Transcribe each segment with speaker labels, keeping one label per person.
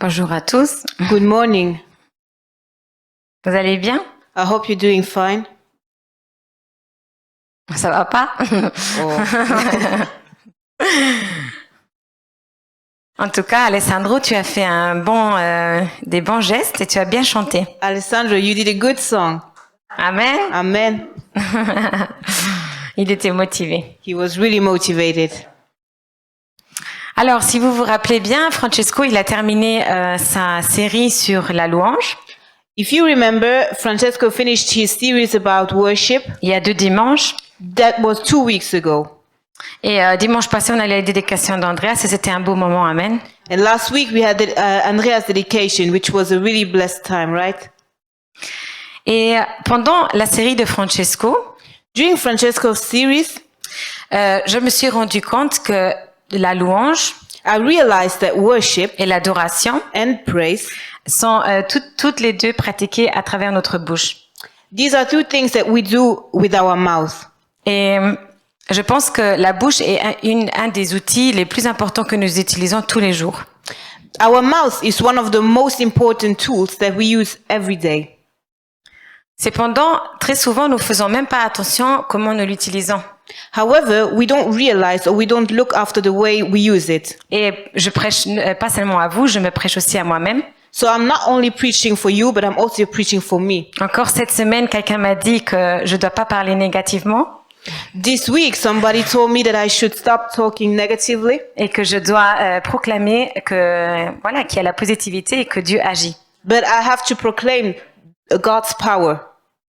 Speaker 1: Bonjour à tous.
Speaker 2: Good morning.
Speaker 1: Vous allez bien?
Speaker 2: I hope you're doing fine.
Speaker 1: Ça va pas? En tout cas, Alessandro, tu as fait des bons gestes et tu as bien chanté.
Speaker 2: Alessandro, you did a good song.
Speaker 1: Amen.
Speaker 2: Amen.
Speaker 1: Il était motivé.
Speaker 2: He was really motivated.
Speaker 1: Alors, si vous vous rappelez bien, Francesco, il a terminé sa série sur la louange.
Speaker 2: If you remember, Francesco finished his series about worship.
Speaker 1: Il y a 2 dimanches.
Speaker 2: That was 2 weeks ago.
Speaker 1: Et dimanche passé, on a la dédication d'Andreas et c'était un beau moment. Amen.
Speaker 2: And last week we had Andreas' dedication, which was a really blessed time, right?
Speaker 1: Et pendant la série de Francesco,
Speaker 2: during Francesco's series,
Speaker 1: je me suis rendu compte que la louange,
Speaker 2: I realized that worship
Speaker 1: et l'adoration
Speaker 2: and praise
Speaker 1: sont toutes les deux pratiquées à travers notre bouche.
Speaker 2: These are 2 things that we do with our mouth.
Speaker 1: Et je pense que la bouche est un des outils les plus importants que nous utilisons tous les jours.
Speaker 2: Our mouth is one of the most important tools that we use every day.
Speaker 1: Cependant, très souvent, nous faisons même pas attention comment nous l'utilisons.
Speaker 2: However, we don't realize or we don't look after the way we use it.
Speaker 1: Et je prêche pas seulement à vous, je me prêche aussi à moi-même.
Speaker 2: So I'm not only preaching for you, but I'm also preaching for me.
Speaker 1: Encore cette semaine, quelqu'un m'a dit que je dois pas parler négativement.
Speaker 2: This week, somebody told me that I should stop talking negatively.
Speaker 1: Et que je dois proclamer que voilà, qu'il y a la positivité et que Dieu agit.
Speaker 2: But I have to proclaim God's power.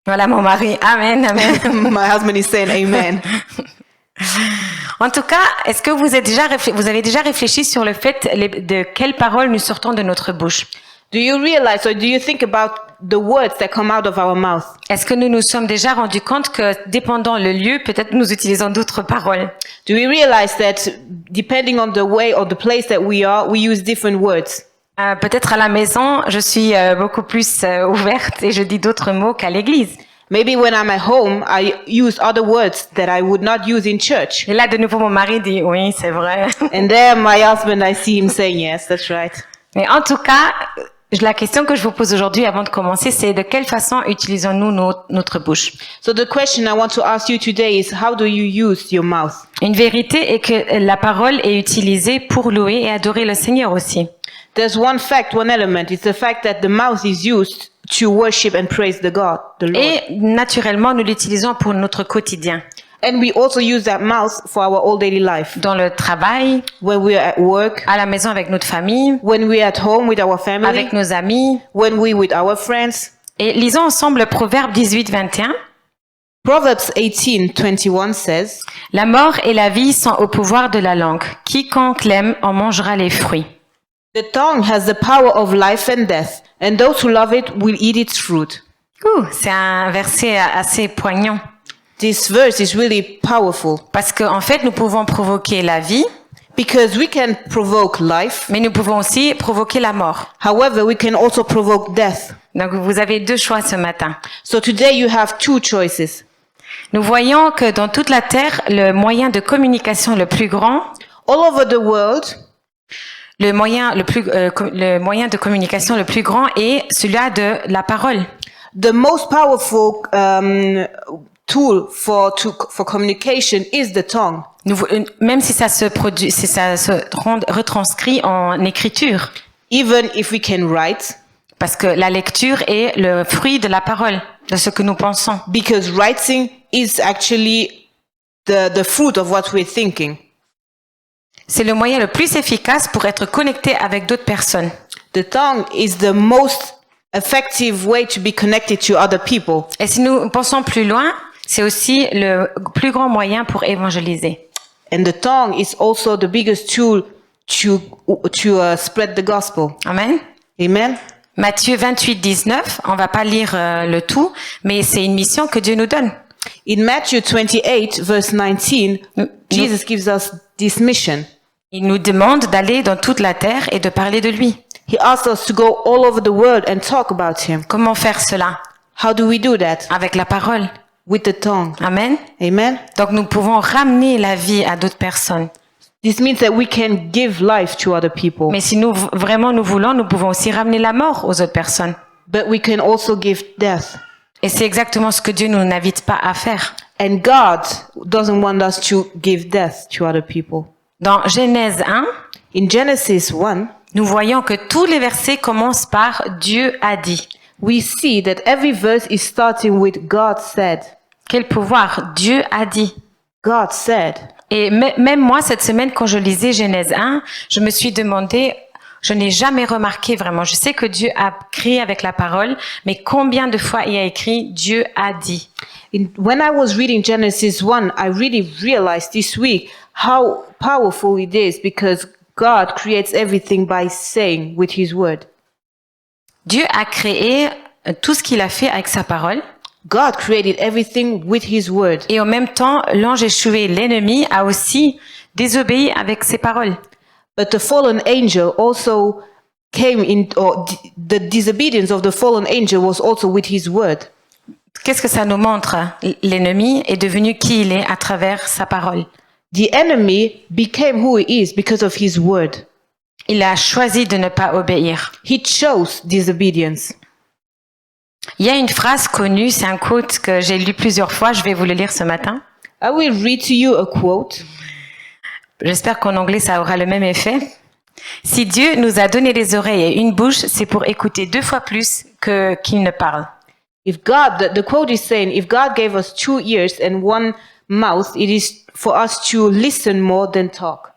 Speaker 1: Voilà mon mari. Amen, amen.
Speaker 2: My husband is saying amen.
Speaker 1: En tout cas, est-ce que vous avez déjà réfléchi sur le fait de quelles paroles nous sortons de notre bouche?
Speaker 2: Do you realize or do you think about the words that come out of our mouth?
Speaker 1: Est-ce que nous nous sommes déjà rendus compte que, dépendant le lieu, peut-être nous utilisons d'autres paroles?
Speaker 2: Do we realize that depending on the way or the place that we are, we use different words?
Speaker 1: Peut-être à la maison, je suis beaucoup plus ouverte et je dis d'autres mots qu'à l'église.
Speaker 2: Maybe when I'm at home, I use other words that I would not use in church.
Speaker 1: Et là, de nouveau, mon mari dit oui, c'est vrai.
Speaker 2: And there, my husband, I see him saying yes, that's right.
Speaker 1: Mais en tout cas, la question que je vous pose aujourd'hui avant de commencer, c'est de quelle façon utilisons-nous notre bouche?
Speaker 2: So the question I want to ask you today is, how do you use your mouth?
Speaker 1: Une vérité est que la parole est utilisée pour louer et adorer le Seigneur aussi.
Speaker 2: There's one fact, one element. It's the fact that the mouth is used to worship and praise the Lord.
Speaker 1: Et naturellement, nous l'utilisons pour notre quotidien.
Speaker 2: And we also use that mouth for our all daily life.
Speaker 1: Dans le travail,
Speaker 2: when we are at work,
Speaker 1: à la maison avec notre famille,
Speaker 2: when we are at home with our family,
Speaker 1: avec nos amis,
Speaker 2: when we with our friends.
Speaker 1: Et lisons ensemble Proverbe 18:21.
Speaker 2: Proverbs 18:21 says,
Speaker 1: La mort et la vie sont au pouvoir de la langue. Quiconque l'aime en mangera les fruits.
Speaker 2: The tongue has the power of life and death, and those who love it will eat its fruit.
Speaker 1: C'est un verset assez poignant.
Speaker 2: This verse is really powerful.
Speaker 1: Parce qu'en fait, nous pouvons provoquer la vie.
Speaker 2: Because we can provoke life.
Speaker 1: Mais nous pouvons aussi provoquer la mort.
Speaker 2: However, we can also provoke death.
Speaker 1: Donc vous avez 2 choix ce matin.
Speaker 2: So today you have 2 choices.
Speaker 1: Nous voyons que dans toute la terre, le moyen de communication le plus grand,
Speaker 2: all over the world,
Speaker 1: le moyen de communication le plus grand est celui de la parole.
Speaker 2: The most powerful tool for communication is the tongue.
Speaker 1: Même si ça se retranscrit en écriture.
Speaker 2: Even if we can write.
Speaker 1: Parce que la lecture est le fruit de la parole, de ce que nous pensons.
Speaker 2: Because writing is actually the fruit of what we're thinking.
Speaker 1: C'est le moyen le plus efficace pour être connecté avec d'autres personnes.
Speaker 2: The tongue is the most effective way to be connected to other people.
Speaker 1: Et si nous pensons plus loin, c'est aussi le plus grand moyen pour évangéliser.
Speaker 2: And the tongue is also the biggest tool to spread the gospel.
Speaker 1: Amen.
Speaker 2: Amen.
Speaker 1: Matthieu 28:19, on va pas lire le tout, mais c'est une mission que Dieu nous donne.
Speaker 2: In Matthew 28 verse 19, Jesus gives us this mission.
Speaker 1: Il nous demande d'aller dans toute la terre et de parler de lui.
Speaker 2: He asks us to go all over the world and talk about him.
Speaker 1: Comment faire cela?
Speaker 2: How do we do that?
Speaker 1: Avec la parole.
Speaker 2: With the tongue.
Speaker 1: Amen.
Speaker 2: Amen.
Speaker 1: Donc nous pouvons ramener la vie à d'autres personnes.
Speaker 2: This means that we can give life to other people,
Speaker 1: Mais si nous vraiment nous voulons, nous pouvons aussi ramener la mort aux autres personnes.
Speaker 2: but we can also give death.
Speaker 1: Et c'est exactement ce que Dieu nous n'invite pas à faire.
Speaker 2: And God doesn't want us to give death to other people.
Speaker 1: Dans Genèse 1,
Speaker 2: In Genesis 1,
Speaker 1: nous voyons que tous les versets commencent par Dieu a dit.
Speaker 2: we see that every verse is starting with God said.
Speaker 1: Quel pouvoir! Dieu a dit.
Speaker 2: God said.
Speaker 1: Et même moi, cette semaine, quand je lisais Genèse 1, je me suis demandé, je n'ai jamais remarqué vraiment, je sais que Dieu a créé avec la parole, mais combien de fois il a écrit Dieu a dit?
Speaker 2: When I was reading Genesis 1, I really realized this week how powerful it is because God creates everything by saying with his word.
Speaker 1: Dieu a créé tout ce qu'il a fait avec sa parole.
Speaker 2: God created everything with his word.
Speaker 1: Et en même temps, l'ange échoué, l'ennemi, a aussi désobéi avec ses paroles.
Speaker 2: But the fallen angel also came in, or the disobedience of the fallen angel was also with his word.
Speaker 1: Qu'est-ce que ça nous montre? L'ennemi est devenu qui il est à travers sa parole.
Speaker 2: The enemy became who he is because of his word.
Speaker 1: Il a choisi de ne pas obéir.
Speaker 2: He chose disobedience.
Speaker 1: Il y a une phrase connue, c'est un quote que j'ai lu plusieurs fois, je vais vous le lire ce matin.
Speaker 2: I will read to you a quote.
Speaker 1: J'espère qu'en anglais ça aura le même effet. Si Dieu nous a donné des oreilles et une bouche, c'est pour écouter 2 fois plus qu'il ne parle.
Speaker 2: If God, the quote is saying, if God gave us 2 ears and 1 mouth, it is for us to listen more than talk.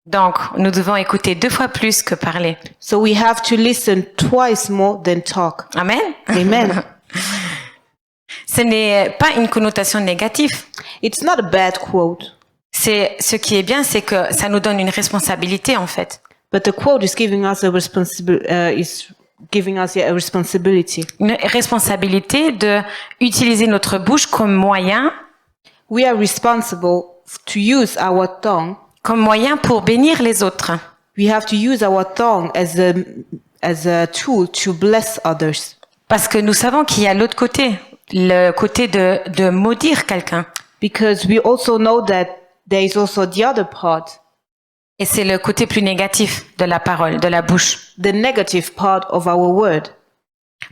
Speaker 1: Donc, nous devons écouter 2 fois plus que parler.
Speaker 2: So we have to listen twice more than talk.
Speaker 1: Amen.
Speaker 2: Amen.
Speaker 1: Ce n'est pas une connotation négative.
Speaker 2: It's not a bad quote,
Speaker 1: C'est ce qui est bien, c'est que ça nous donne une responsabilité en fait.
Speaker 2: but the quote is giving us a responsibility.
Speaker 1: Une responsabilité de utiliser notre bouche comme moyen
Speaker 2: We are responsible to use our tongue.
Speaker 1: pour bénir les autres.
Speaker 2: We have to use our tongue as a tool to bless others.
Speaker 1: Parce que nous savons qu'il y a l'autre côté, le côté de maudire quelqu'un.
Speaker 2: Because we also know that there is also the other part,
Speaker 1: Et c'est le côté plus négatif de la parole, de la bouche.
Speaker 2: the negative part of our word.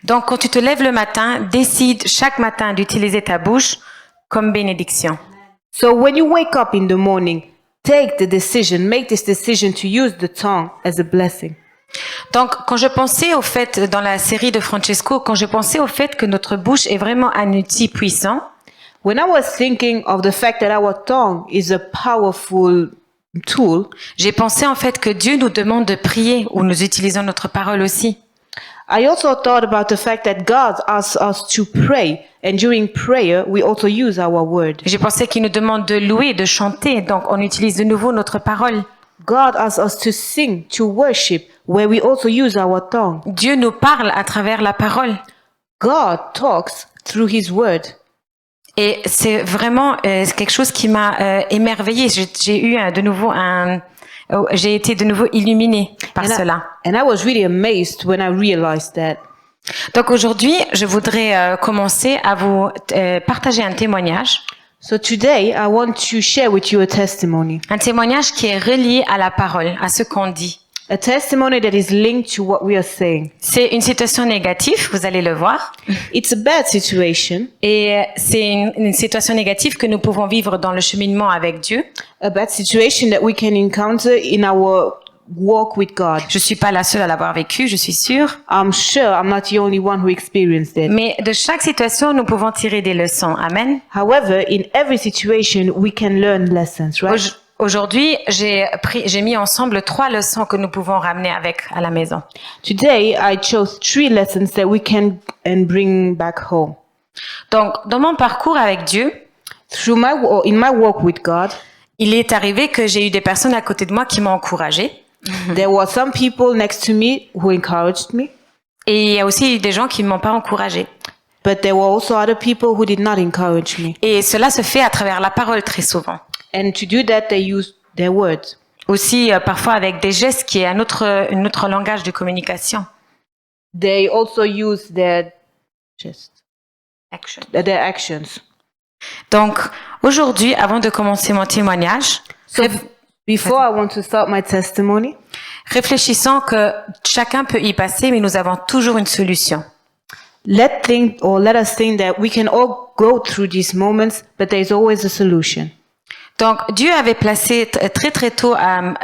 Speaker 1: Donc quand tu te lèves le matin, décide chaque matin d'utiliser ta bouche comme bénédiction.
Speaker 2: So when you wake up in the morning, make this decision to use the tongue as a blessing.
Speaker 1: Donc, quand je pensais au fait, dans la série de Francesco, quand je pensais au fait que notre bouche est vraiment un outil puissant,
Speaker 2: When I was thinking of the fact that our tongue is a powerful tool,
Speaker 1: j'ai pensé en fait que Dieu nous demande de prier où nous utilisons notre parole aussi.
Speaker 2: I also thought about the fact that God asks us to pray, and during prayer, we also use our word.
Speaker 1: J'ai pensé qu'il nous demande de louer, de chanter, donc on utilise de nouveau notre parole.
Speaker 2: God asks us to sing, to worship, where we also use our tongue.
Speaker 1: Dieu nous parle à travers la parole.
Speaker 2: God talks through his word.
Speaker 1: Et c'est vraiment quelque chose qui m'a émerveillée. J'ai eu j'ai été de nouveau illuminée par cela.
Speaker 2: And I was really amazed when I realized that.
Speaker 1: Donc aujourd'hui, je voudrais commencer à vous partager un témoignage.
Speaker 2: So today, I want to share with you a testimony.
Speaker 1: Un témoignage qui est relié à la parole, à ce qu'on dit.
Speaker 2: A testimony that is linked to what we are saying.
Speaker 1: C'est une situation négative, vous allez le voir.
Speaker 2: It's a bad situation.
Speaker 1: Et c'est une situation négative que nous pouvons vivre dans le cheminement avec Dieu.
Speaker 2: A bad situation that we can encounter in our walk with God.
Speaker 1: Je suis pas la seule à l'avoir vécu, je suis sûre.
Speaker 2: I'm sure I'm not the only one who experienced it.
Speaker 1: Mais de chaque situation, nous pouvons tirer des leçons. Amen.
Speaker 2: However, in every situation, we can learn lessons, right?
Speaker 1: Aujourd'hui, j'ai mis ensemble 3 leçons que nous pouvons ramener à la maison.
Speaker 2: Today, I chose 3 lessons that we can and bring back home.
Speaker 1: Donc, dans mon parcours avec Dieu,
Speaker 2: In my walk with God,
Speaker 1: il est arrivé que j'ai eu des personnes à côté de moi qui m'ont encouragée.
Speaker 2: there were some people next to me who encouraged me,
Speaker 1: Et il y a aussi eu des gens qui ne m'ont pas encouragée.
Speaker 2: but there were also other people who did not encourage me.
Speaker 1: Et cela se fait à travers la parole très souvent.
Speaker 2: And to do that, they used their words.
Speaker 1: Aussi, parfois avec des gestes qui est un autre langage de communication.
Speaker 2: They also use their
Speaker 1: Action.
Speaker 2: their actions.
Speaker 1: Donc, aujourd'hui, avant de commencer mon témoignage,
Speaker 2: So, Before I want to start my testimony,
Speaker 1: Réfléchissons que chacun peut y passer, mais nous avons toujours une solution.
Speaker 2: let us think that we can all go through these moments, but there's always a solution.
Speaker 1: Donc, Dieu avait placé très très tôt,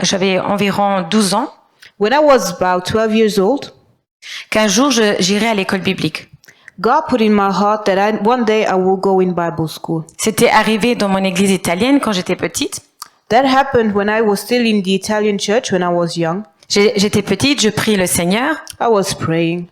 Speaker 1: j'avais environ 12 ans,
Speaker 2: When I was about 12 years old,
Speaker 1: qu'un jour j'irai à l'école biblique.
Speaker 2: God put in my heart that one day I will go in Bible school.
Speaker 1: C'était arrivé dans mon église italienne quand j'étais petite.
Speaker 2: That happened when I was still in the Italian church when I was young.
Speaker 1: J'étais petite, je prie le Seigneur
Speaker 2: I was praying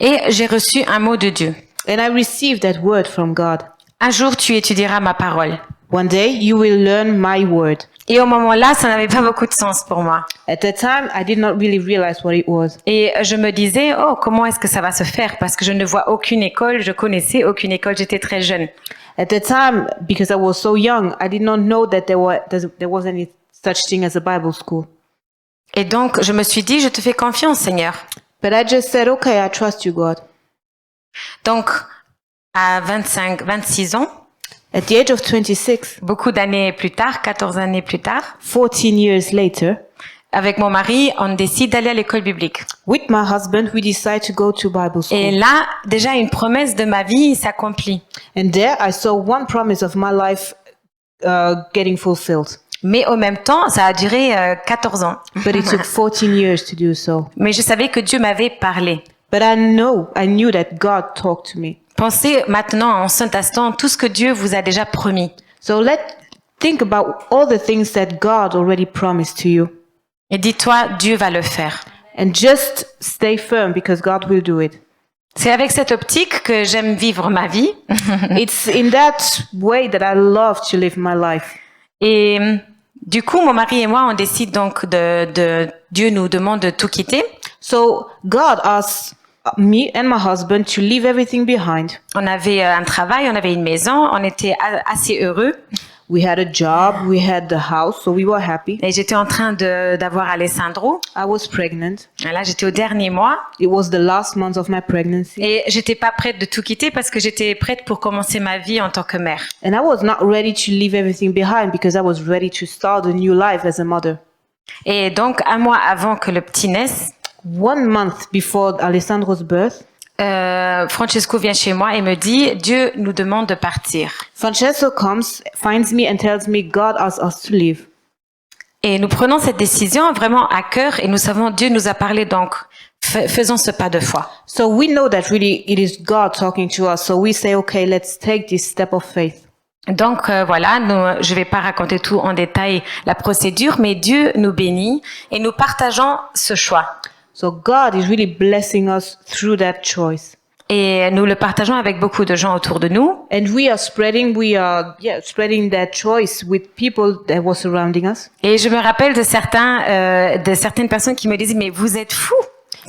Speaker 1: et j'ai reçu un mot de Dieu.
Speaker 2: and I received that word from God.
Speaker 1: Un jour, tu étudieras ma parole.
Speaker 2: One day you will learn my word.
Speaker 1: Et au moment-là, ça n'avait pas beaucoup de sens pour moi.
Speaker 2: At that time, I did not really realize what it was.
Speaker 1: Et je me disais, oh, comment est-ce que ça va se faire? Parce que je ne vois aucune école, je connaissais aucune école, j'étais très jeune.
Speaker 2: At that time, because I was so young, I did not know that there was any such thing as a Bible school.
Speaker 1: Et donc, je me suis dit, je te fais confiance, Seigneur.
Speaker 2: But I just said, okay, I trust you, God.
Speaker 1: Donc, à 26 ans,
Speaker 2: At the age of 26,
Speaker 1: beaucoup d'années plus tard, 14 années plus tard,
Speaker 2: 14 years later,
Speaker 1: avec mon mari, on décide d'aller à l'école biblique.
Speaker 2: with my husband, we decide to go to Bible
Speaker 1: Et
Speaker 2: school.
Speaker 1: là, déjà, une promesse de ma vie s'accomplit.
Speaker 2: And there I saw one promise of my life getting fulfilled.
Speaker 1: Mais au même temps, ça a duré 14 ans.
Speaker 2: But it took 14 years to do so.
Speaker 1: Mais je savais que Dieu m'avait parlé.
Speaker 2: But I knew that God talked to me.
Speaker 1: Pensez maintenant en cet instant tout ce que Dieu vous a déjà promis.
Speaker 2: So think about all the things that God already promised to you.
Speaker 1: Et dis-toi, Dieu va le faire.
Speaker 2: And just stay firm because God will do it.
Speaker 1: C'est avec cette optique que j'aime vivre ma vie.
Speaker 2: It's in that way that I love to live my life.
Speaker 1: Et du coup, mon mari et moi, on décide donc Dieu nous demande de tout quitter.
Speaker 2: So God asked me and my husband to leave everything behind.
Speaker 1: On avait un travail, on avait une maison, on était assez heureux.
Speaker 2: We had a job, we had the house, so we were happy.
Speaker 1: Et j'étais en train d'avoir Alessandro.
Speaker 2: I was pregnant.
Speaker 1: Et là, j'étais au dernier mois.
Speaker 2: It was the last month of my pregnancy.
Speaker 1: Et j'étais pas prête de tout quitter parce que j'étais prête pour commencer ma vie en tant que mère.
Speaker 2: And I was not ready to leave everything behind because I was ready to start a new life as a mother.
Speaker 1: Et donc, un mois avant que le petit naisse,
Speaker 2: 1 month before Alessandro's birth,
Speaker 1: Francesco vient chez moi et me dit, Dieu nous demande de partir.
Speaker 2: Francesco comes, finds me and tells me God asked us to leave.
Speaker 1: Et nous prenons cette décision vraiment à cœur et nous savons Dieu nous a parlé, donc faisons ce pas de foi.
Speaker 2: So we know that really it is God talking to us. So we say, okay, let's take this step of faith.
Speaker 1: Donc voilà, je vais pas raconter tout en détail la procédure, mais Dieu nous bénit et nous partageons ce choix.
Speaker 2: So God is really blessing us through that choice.
Speaker 1: Et nous le partageons avec beaucoup de gens autour de nous.
Speaker 2: And we are spreading that choice with people that were surrounding us.
Speaker 1: Et je me rappelle de certaines personnes qui me disaient, mais vous êtes fous.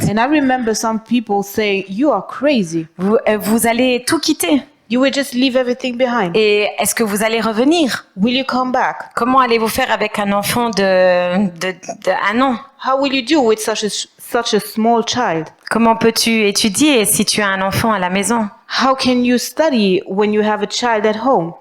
Speaker 2: And I remember some people saying, you are crazy.
Speaker 1: Vous allez tout quitter.
Speaker 2: You will just leave everything behind.
Speaker 1: Et est-ce que vous allez revenir?
Speaker 2: Will you come back?
Speaker 1: Comment allez-vous faire avec un enfant de 1 an?
Speaker 2: How will you do with such a small child?
Speaker 1: Comment peux-tu étudier si tu as un enfant à la maison?
Speaker 2: How can you study when you have a child at home?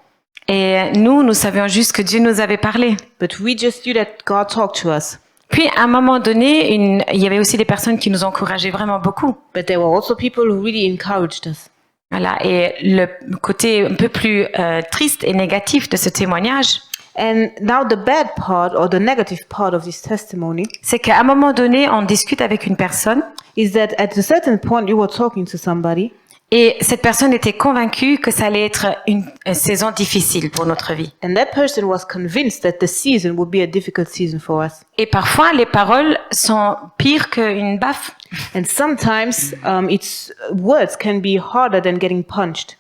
Speaker 1: Et nous savions juste que Dieu nous avait parlé.
Speaker 2: But we just knew that God talked to us.
Speaker 1: Puis, à un moment donné, il y avait aussi des personnes qui nous encourageaient vraiment beaucoup.
Speaker 2: But there were also people who really encouraged us.
Speaker 1: Voilà. Et le côté un peu plus triste et négatif de ce témoignage,
Speaker 2: And now the bad part or the negative part of this testimony
Speaker 1: c'est qu'à un moment donné, on discute avec une personne
Speaker 2: is that at a certain point you were talking to somebody
Speaker 1: et cette personne était convaincue que ça allait être une saison difficile pour notre vie.
Speaker 2: and that person was convinced that the season would be a difficult season for us.
Speaker 1: Et parfois, les paroles sont pires qu'une baffe.
Speaker 2: And sometimes its words can be harder than getting punched.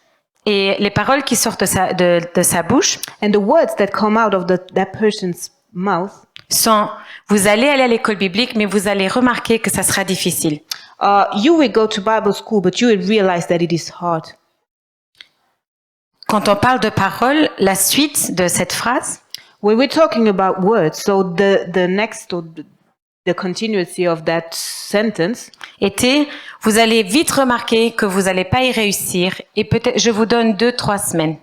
Speaker 1: Et les paroles qui sortent de sa bouche
Speaker 2: And the words that come out of that person's mouth
Speaker 1: sont « Vous allez aller à l'école biblique, mais vous allez remarquer que ça sera difficile.
Speaker 2: You will go to Bible school, but you will realize that it is hard. »
Speaker 1: Quand on parle de paroles, la suite de cette phrase,
Speaker 2: When we're talking about words, so the next or the continuity of that sentence
Speaker 1: était « Vous allez vite remarquer que vous n'allez pas y réussir et peut-être je vous donne 2-3 semaines. »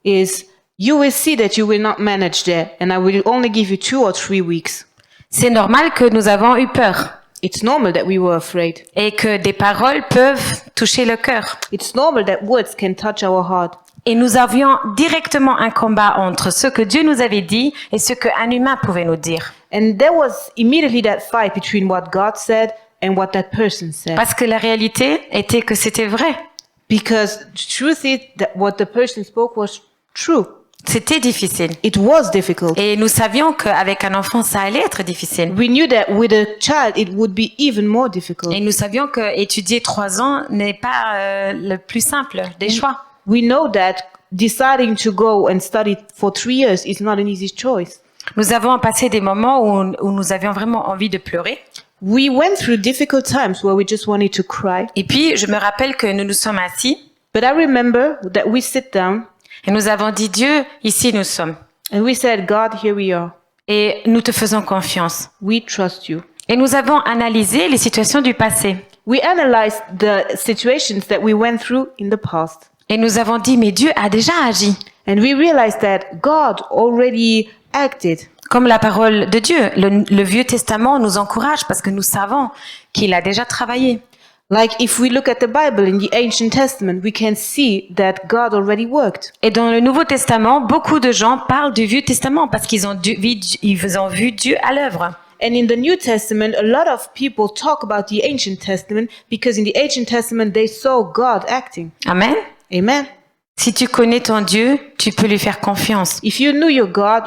Speaker 2: is you will see that you will not manage there, and I will only give you 2 or 3 weeks.
Speaker 1: C'est normal que nous avons eu peur
Speaker 2: It's normal that we were afraid.
Speaker 1: et que des paroles peuvent toucher le cœur.
Speaker 2: It's normal that words can touch our heart.
Speaker 1: Et nous avions directement un combat entre ce que Dieu nous avait dit et ce qu'un humain pouvait nous dire.
Speaker 2: And there was immediately that fight between what God said and what that person said.
Speaker 1: Parce que la réalité était que c'était vrai.
Speaker 2: Because the truth is that what the person spoke was true.
Speaker 1: C'était difficile.
Speaker 2: It was difficult.
Speaker 1: Et nous savions qu'avec un enfant, ça allait être difficile.
Speaker 2: We knew that with a child it would be even more difficult.
Speaker 1: Et nous savions que étudier 3 ans n'est pas le plus simple des choix.
Speaker 2: We know that deciding to go and study for 3 years is not an easy choice.
Speaker 1: Nous avons passé des moments où nous avions vraiment envie de pleurer.
Speaker 2: We went through difficult times where we just wanted to cry.
Speaker 1: Et puis, je me rappelle que nous nous sommes assis
Speaker 2: But I remember that we sit down
Speaker 1: et nous avons dit, Dieu, ici nous sommes.
Speaker 2: and we said, God, here we are.
Speaker 1: Et nous te faisons confiance.
Speaker 2: We trust you.
Speaker 1: Et nous avons analysé les situations du passé.
Speaker 2: We analyzed the situations that we went through in the past.
Speaker 1: Et nous avons dit, mais Dieu a déjà agi.
Speaker 2: And we realized that God already acted.
Speaker 1: Comme la parole de Dieu, le Vieux Testament nous encourage parce que nous savons qu'il a déjà travaillé.
Speaker 2: Like if we look at the Bible in the Ancient Testament, we can see that God already worked.
Speaker 1: Et dans le Nouveau Testament, beaucoup de gens parlent du Vieux Testament parce qu'ils ont vu Dieu à l'œuvre.
Speaker 2: And in the New Testament, a lot of people talk about the Ancient Testament because in the Ancient Testament they saw God acting.
Speaker 1: Amen.
Speaker 2: Amen.
Speaker 1: Si tu connais ton Dieu, tu peux lui faire confiance.
Speaker 2: If you know your God,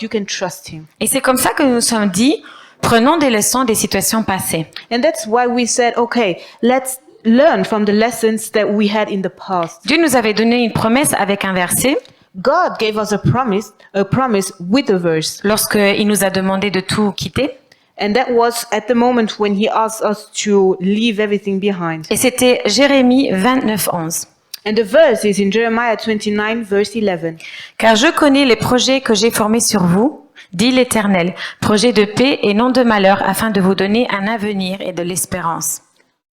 Speaker 2: you can trust him.
Speaker 1: Et c'est comme ça que nous nous sommes dit, prenons des leçons des situations passées.
Speaker 2: And that's why we said, okay, let's learn from the lessons that we had in the past.
Speaker 1: Dieu nous avait donné une promesse avec un verset
Speaker 2: God gave us a promise with a verse.
Speaker 1: lorsqu'il nous a demandé de tout quitter.
Speaker 2: And that was at the moment when he asked us to leave everything behind.
Speaker 1: Et c'était Jérémie 29, 11.
Speaker 2: And the verse is in Jeremiah 29, verse 11.
Speaker 1: Car je connais les projets que j'ai formés sur vous, dit l'Éternel, projets de paix et non de malheur, afin de vous donner un avenir et de l'espérance.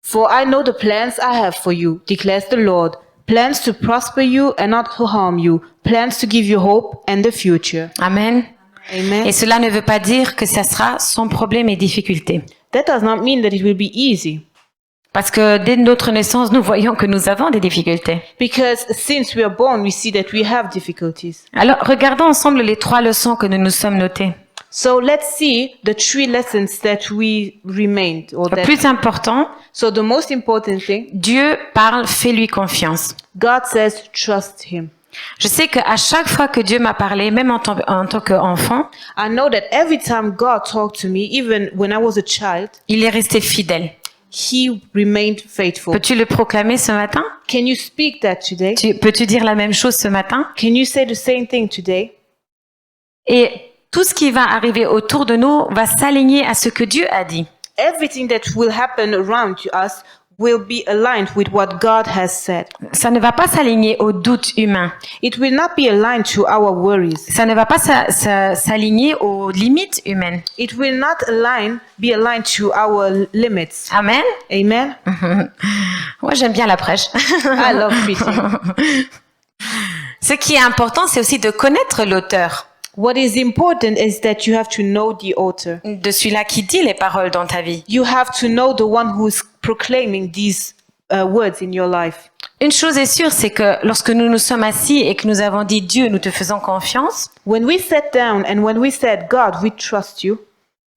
Speaker 2: For I know the plans I have for you, declares the Lord. Plans to prosper you and not to harm you. Plans to give you hope and the future.
Speaker 1: Amen.
Speaker 2: Amen.
Speaker 1: Et cela ne veut pas dire que ça sera sans problème et difficulté.
Speaker 2: That does not mean that it will be easy.
Speaker 1: Parce que dès notre naissance, nous voyons que nous avons des difficultés.
Speaker 2: Because since we are born, we see that we have difficulties.
Speaker 1: Alors, regardons ensemble les 3 leçons que nous nous sommes notées.
Speaker 2: So let's see the 3 lessons that we remained.
Speaker 1: Le plus important,
Speaker 2: So the most important thing,
Speaker 1: Dieu parle, fais-lui confiance.
Speaker 2: God says, trust him.
Speaker 1: Je sais qu'à chaque fois que Dieu m'a parlé, même en tant qu'enfant,
Speaker 2: I know that every time God talked to me, even when I was a child,
Speaker 1: il est resté fidèle.
Speaker 2: he remained faithful.
Speaker 1: Peux-tu le proclamer ce matin?
Speaker 2: Can you speak that today?
Speaker 1: Peux-tu dire la même chose ce matin?
Speaker 2: Can you say the same thing today?
Speaker 1: Et tout ce qui va arriver autour de nous va s'aligner à ce que Dieu a dit.
Speaker 2: Everything that will happen around us will be aligned with what God has said.
Speaker 1: Ça ne va pas s'aligner aux doutes humains.
Speaker 2: It will not be aligned to our worries.
Speaker 1: Ça ne va pas s'aligner aux limites humaines.
Speaker 2: It will not be aligned to our limits.
Speaker 1: Amen.
Speaker 2: Amen.
Speaker 1: Moi, j'aime bien la prêche.
Speaker 2: I love preaching.
Speaker 1: Ce qui est important, c'est aussi de connaître l'auteur
Speaker 2: What is important is that you have to know the author.
Speaker 1: de celui-là qui dit les paroles dans ta vie.
Speaker 2: You have to know the one who's proclaiming these words in your life.
Speaker 1: Une chose est sûre, c'est que lorsque nous nous sommes assis et que nous avons dit Dieu, nous te faisons confiance,
Speaker 2: When we sat down and when we said, God, we trust you,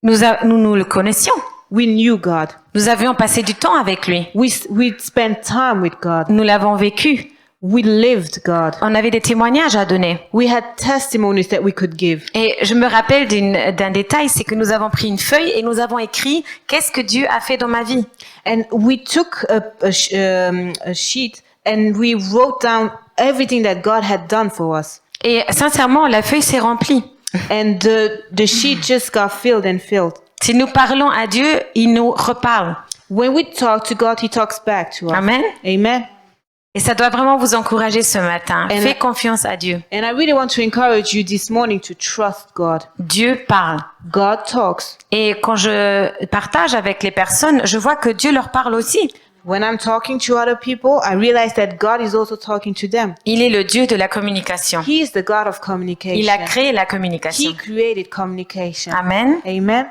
Speaker 1: nous le connaissions.
Speaker 2: we knew God.
Speaker 1: Nous avions passé du temps avec lui.
Speaker 2: We spent time with God.
Speaker 1: Nous l'avons vécu.
Speaker 2: We lived God.
Speaker 1: On avait des témoignages à donner.
Speaker 2: We had testimonies that we could give.
Speaker 1: Et je me rappelle d'un détail, c'est que nous avons pris une feuille et nous avons écrit « Qu'est-ce que Dieu a fait dans ma vie ?»
Speaker 2: And we took a sheet and we wrote down everything that God had done for us.
Speaker 1: Et sincèrement, la feuille s'est remplie.
Speaker 2: And the sheet just got filled and filled.
Speaker 1: Si nous parlons à Dieu, il nous reparle.
Speaker 2: When we talk to God, he talks back to us.
Speaker 1: Amen.
Speaker 2: Amen.
Speaker 1: Et ça doit vraiment vous encourager ce matin.
Speaker 2: And
Speaker 1: Fais confiance à Dieu.
Speaker 2: And I really want to encourage you this morning to trust God.
Speaker 1: Dieu parle.
Speaker 2: God talks.
Speaker 1: Et quand je partage avec les personnes, je vois que Dieu leur parle aussi.
Speaker 2: When I'm talking to other people, I realize that God is also talking to them.
Speaker 1: Il est le Dieu de la communication.
Speaker 2: He is the God of
Speaker 1: Il a
Speaker 2: communication.
Speaker 1: créé la
Speaker 2: He
Speaker 1: communication.
Speaker 2: created communication.
Speaker 1: Amen.
Speaker 2: Amen.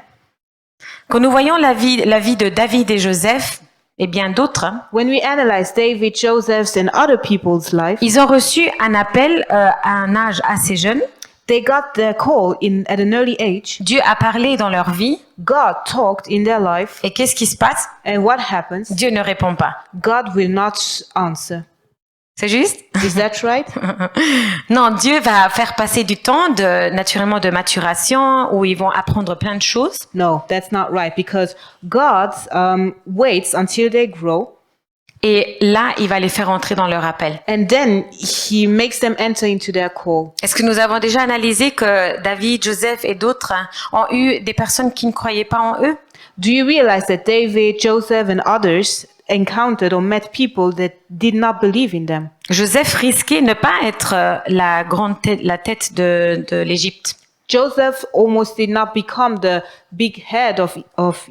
Speaker 1: Quand nous voyons la vie de David et Joseph et bien d'autres, hein,
Speaker 2: When we analyze David, Joseph's, and other people's life,
Speaker 1: ils ont reçu un appel à un âge assez jeune.
Speaker 2: they got their call at an early age.
Speaker 1: Dieu a parlé dans leur vie.
Speaker 2: God talked in their life,
Speaker 1: Et qu'est-ce qui se passe?
Speaker 2: and what happens?
Speaker 1: Dieu ne répond pas.
Speaker 2: God will not answer.
Speaker 1: C'est juste?
Speaker 2: Is that right?
Speaker 1: Non, Dieu va faire passer du temps naturellement de maturation où ils vont apprendre plein de choses.
Speaker 2: No, that's not right, because God waits until they grow,
Speaker 1: Et là, il va les faire entrer dans leur appel.
Speaker 2: and then he makes them enter into their call.
Speaker 1: Est-ce que nous avons déjà analysé que David, Joseph et d'autres ont eu des personnes qui ne croyaient pas en eux?
Speaker 2: Do you realize that David, Joseph, and others encountered or met people that did not believe in them?
Speaker 1: Joseph risquait ne pas être la tête de l'Égypte.
Speaker 2: Joseph almost did not become the big head of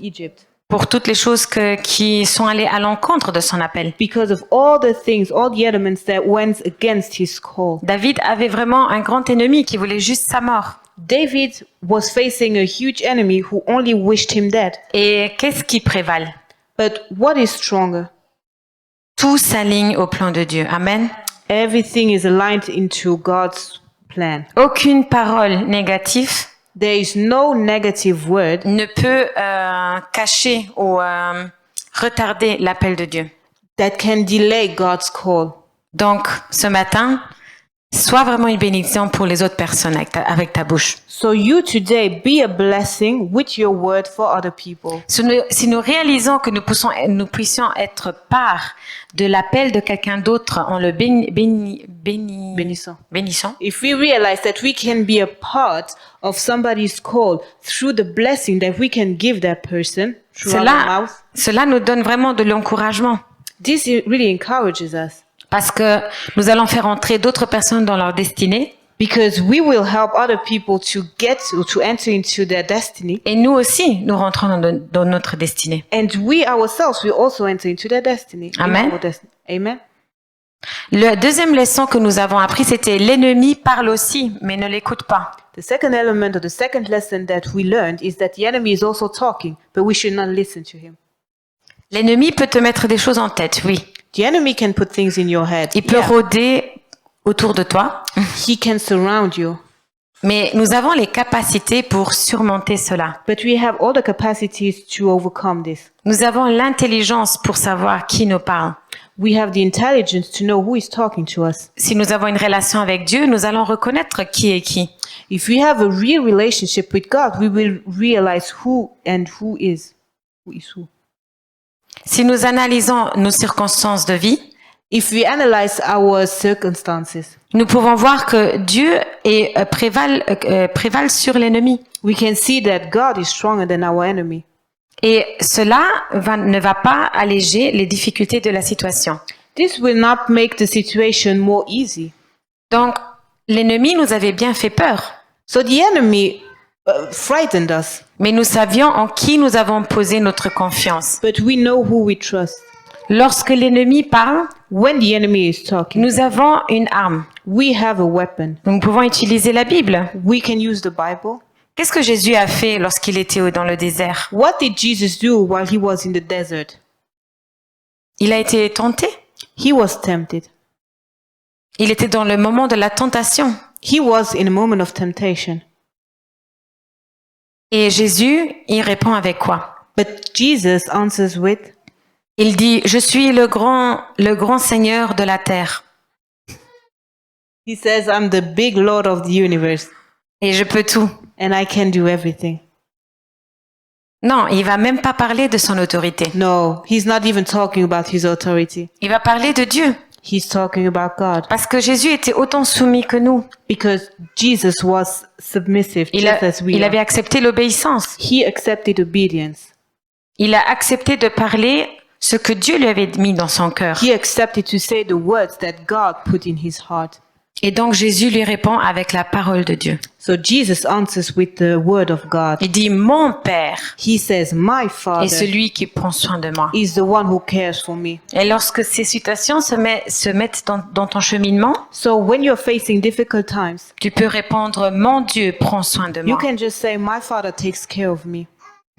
Speaker 2: Egypt
Speaker 1: Pour toutes les choses qui sont allées à l'encontre de son appel.
Speaker 2: because of all the things, all the elements that went against his call.
Speaker 1: David avait vraiment un grand ennemi qui voulait juste sa mort.
Speaker 2: David was facing a huge enemy who only wished him dead.
Speaker 1: Et qu'est-ce qui prévale?
Speaker 2: But what is stronger?
Speaker 1: Tout s'aligne au plan de Dieu. Amen.
Speaker 2: Everything is aligned into God's plan.
Speaker 1: Aucune parole négative
Speaker 2: There is no negative word
Speaker 1: ne peut cacher ou retarder l'appel de Dieu.
Speaker 2: that can delay God's call.
Speaker 1: Donc, ce matin, sois vraiment une bénédiction pour les autres personnes avec ta bouche.
Speaker 2: So you today be a blessing with your word for other people.
Speaker 1: Si nous réalisons que nous puissions être part de l'appel de quelqu'un d'autre en le bénissant,
Speaker 2: If we realize that we can be a part of somebody's call through the blessing that we can give that person through our mouth,
Speaker 1: cela nous donne vraiment de l'encouragement.
Speaker 2: this really encourages us
Speaker 1: Parce que nous allons faire entrer d'autres personnes dans leur destinée.
Speaker 2: because we will help other people to enter into their destiny,
Speaker 1: Et nous aussi, nous rentrons dans notre destinée.
Speaker 2: and we ourselves will also enter into their destiny. in
Speaker 1: Amen.
Speaker 2: our destiny. Amen.
Speaker 1: La deuxième leçon que nous avons appris, c'était l'ennemi parle aussi, mais ne l'écoute pas.
Speaker 2: The second element or the second lesson that we learned is that the enemy is also talking, but we should not listen to him.
Speaker 1: L'ennemi peut te mettre des choses en tête, oui.
Speaker 2: The enemy can put things in your head.
Speaker 1: Il peut
Speaker 2: Yeah.
Speaker 1: rôder autour de toi,
Speaker 2: He can surround you.
Speaker 1: mais nous avons les capacités pour surmonter cela.
Speaker 2: But we have all the capacities to overcome this.
Speaker 1: Nous avons l'intelligence pour savoir qui nous parle.
Speaker 2: We have the intelligence to know who is talking to us.
Speaker 1: Si nous avons une relation avec Dieu, nous allons reconnaître qui est qui.
Speaker 2: If we have a real relationship with God, we will realize who is who.
Speaker 1: Si nous analysons nos circonstances de vie,
Speaker 2: If we analyze our circumstances,
Speaker 1: nous pouvons voir que Dieu prévale sur l'ennemi.
Speaker 2: we can see that God is stronger than our enemy.
Speaker 1: Et cela ne va pas alléger les difficultés de la situation.
Speaker 2: This will not make the situation more easy.
Speaker 1: Donc, l'ennemi nous avait bien fait peur,
Speaker 2: So the enemy frightened us,
Speaker 1: mais nous savions en qui nous avons posé notre confiance.
Speaker 2: but we know who we trust.
Speaker 1: Lorsque l'ennemi parle,
Speaker 2: When the enemy is talking,
Speaker 1: nous avons une arme.
Speaker 2: we have a weapon.
Speaker 1: Nous pouvons utiliser la Bible.
Speaker 2: We can use the Bible.
Speaker 1: Qu'est-ce que Jésus a fait lorsqu'il était dans le désert?
Speaker 2: What did Jesus do while he was in the desert?
Speaker 1: Il a été tenté.
Speaker 2: He was tempted.
Speaker 1: Il était dans le moment de la tentation.
Speaker 2: He was in a moment of temptation.
Speaker 1: Et Jésus, il répond avec quoi?
Speaker 2: But Jesus answers with,
Speaker 1: Il dit, je suis le grand Seigneur de la terre.
Speaker 2: he says, I'm the big Lord of the universe
Speaker 1: Et je peux tout.
Speaker 2: and I can do everything.
Speaker 1: Non, il va même pas parler de son autorité.
Speaker 2: No, he's not even talking about his authority.
Speaker 1: Il va parler de Dieu.
Speaker 2: He's talking about God.
Speaker 1: Parce que Jésus était autant soumis que nous.
Speaker 2: Because Jesus was submissive just as we
Speaker 1: Il
Speaker 2: are.
Speaker 1: avait accepté l'obéissance.
Speaker 2: He accepted obedience.
Speaker 1: Il a accepté de parler ce que Dieu lui avait mis dans son cœur.
Speaker 2: He accepted to say the words that God put in his heart.
Speaker 1: Et donc Jésus lui répond avec la parole de Dieu.
Speaker 2: So Jesus answers with the word of God.
Speaker 1: Il dit, mon Père
Speaker 2: He says, my
Speaker 1: est
Speaker 2: Father
Speaker 1: celui qui prend soin de moi.
Speaker 2: is the one who cares for me.
Speaker 1: Et lorsque ces situations se mettent dans ton cheminement,
Speaker 2: So when you're facing difficult times,
Speaker 1: tu peux répondre, mon Dieu prend soin de
Speaker 2: you
Speaker 1: moi.
Speaker 2: can just say, my Father takes care of me.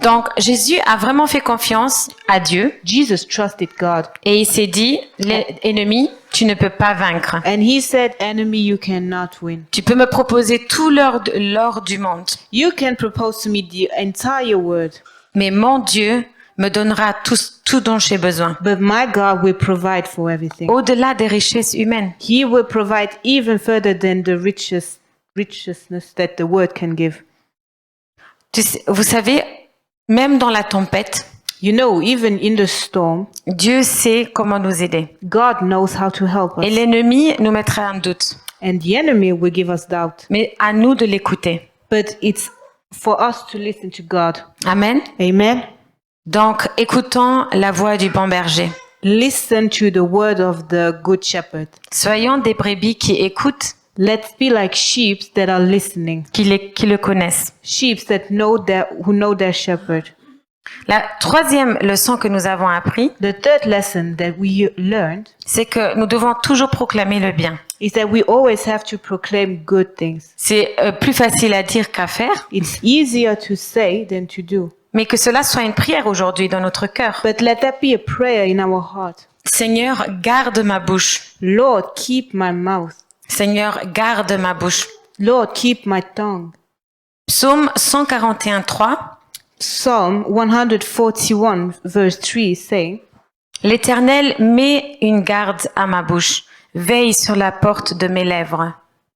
Speaker 1: Donc Jésus a vraiment fait confiance à Dieu
Speaker 2: Jesus trusted God.
Speaker 1: et il s'est dit, l'ennemi, tu ne peux pas vaincre.
Speaker 2: And he said, enemy, you cannot win.
Speaker 1: Tu peux me proposer tout l'or du monde,
Speaker 2: You can propose to me the entire world,
Speaker 1: mais mon Dieu me donnera tout dont j'ai besoin,
Speaker 2: but my God will provide for everything.
Speaker 1: au-delà des richesses humaines.
Speaker 2: He will provide even further than the richness that the world can give.
Speaker 1: Vous savez, même dans la tempête,
Speaker 2: You know, even in the storm,
Speaker 1: Dieu sait comment nous aider.
Speaker 2: God knows how to help
Speaker 1: Et
Speaker 2: us.
Speaker 1: l'ennemi nous mettra un doute,
Speaker 2: And the enemy will give us doubt.
Speaker 1: mais à nous de l'écouter.
Speaker 2: But it's for us to listen to God.
Speaker 1: Amen.
Speaker 2: Amen.
Speaker 1: Donc, écoutons la voix du bon berger.
Speaker 2: Listen to the word of the good shepherd.
Speaker 1: Soyons des brebis qui écoutent,
Speaker 2: Let's be like sheep that are listening.
Speaker 1: qui le connaissent.
Speaker 2: Sheep who know their shepherd.
Speaker 1: La troisième leçon que nous avons appris,
Speaker 2: The third lesson that we learned
Speaker 1: c'est que nous devons toujours proclamer le bien.
Speaker 2: is that we always have to proclaim good things.
Speaker 1: C'est plus facile à dire qu'à faire,
Speaker 2: It's easier to say than to do.
Speaker 1: mais que cela soit une prière aujourd'hui dans notre cœur.
Speaker 2: But let that be a prayer in our heart.
Speaker 1: Seigneur, garde ma bouche.
Speaker 2: Lord, keep my mouth.
Speaker 1: Seigneur, garde ma bouche.
Speaker 2: Lord, keep my tongue.
Speaker 1: Psaume 141:3.
Speaker 2: Psalm 141 verse 3 is saying,
Speaker 1: L'Éternel met une garde à ma bouche, veille sur la porte de mes lèvres.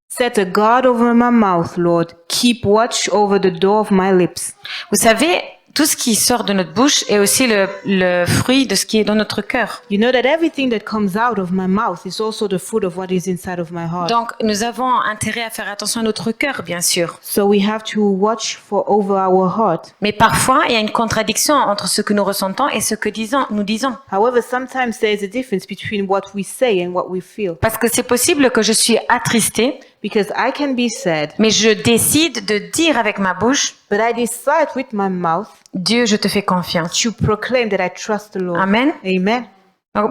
Speaker 2: set a guard over my mouth, Lord. Keep watch over the door of my lips.
Speaker 1: Vous savez, tout ce qui sort de notre bouche est aussi le fruit de ce qui est dans notre cœur.
Speaker 2: You know that everything that comes out of my mouth is also the fruit of what is inside of my heart.
Speaker 1: Donc, nous avons intérêt à faire attention à notre cœur, bien sûr.
Speaker 2: So we have to watch for over our heart.
Speaker 1: Mais parfois, il y a une contradiction entre ce que nous ressentons et ce que nous disons.
Speaker 2: However, sometimes there is a difference between what we say and what we feel.
Speaker 1: Parce que c'est possible que je suis attristée,
Speaker 2: Because I can be sad,
Speaker 1: mais je décide de dire avec ma bouche,
Speaker 2: but I decide with my mouth
Speaker 1: Dieu, je te fais confiance.
Speaker 2: to proclaim that I trust the Lord.
Speaker 1: Amen.
Speaker 2: Amen.
Speaker 1: Donc,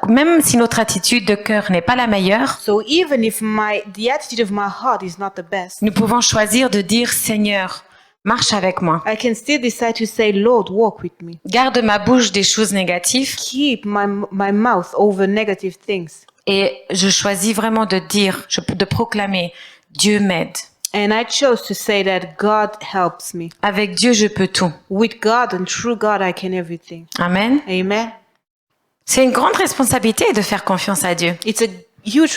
Speaker 1: même si notre attitude de cœur n'est pas la meilleure,
Speaker 2: So even if the attitude of my heart is not the best,
Speaker 1: nous pouvons choisir de dire, Seigneur, marche avec moi.
Speaker 2: I can still decide to say, Lord, walk with me.
Speaker 1: Garde ma bouche des choses négatives
Speaker 2: Keep my mouth over negative things.
Speaker 1: et je choisis vraiment de dire, de proclamer, Dieu m'aide.
Speaker 2: And I chose to say that God helps me.
Speaker 1: Avec Dieu, je peux tout.
Speaker 2: With God and through God, I can everything.
Speaker 1: Amen.
Speaker 2: Amen.
Speaker 1: C'est une grande responsabilité de faire confiance à Dieu.
Speaker 2: It's a huge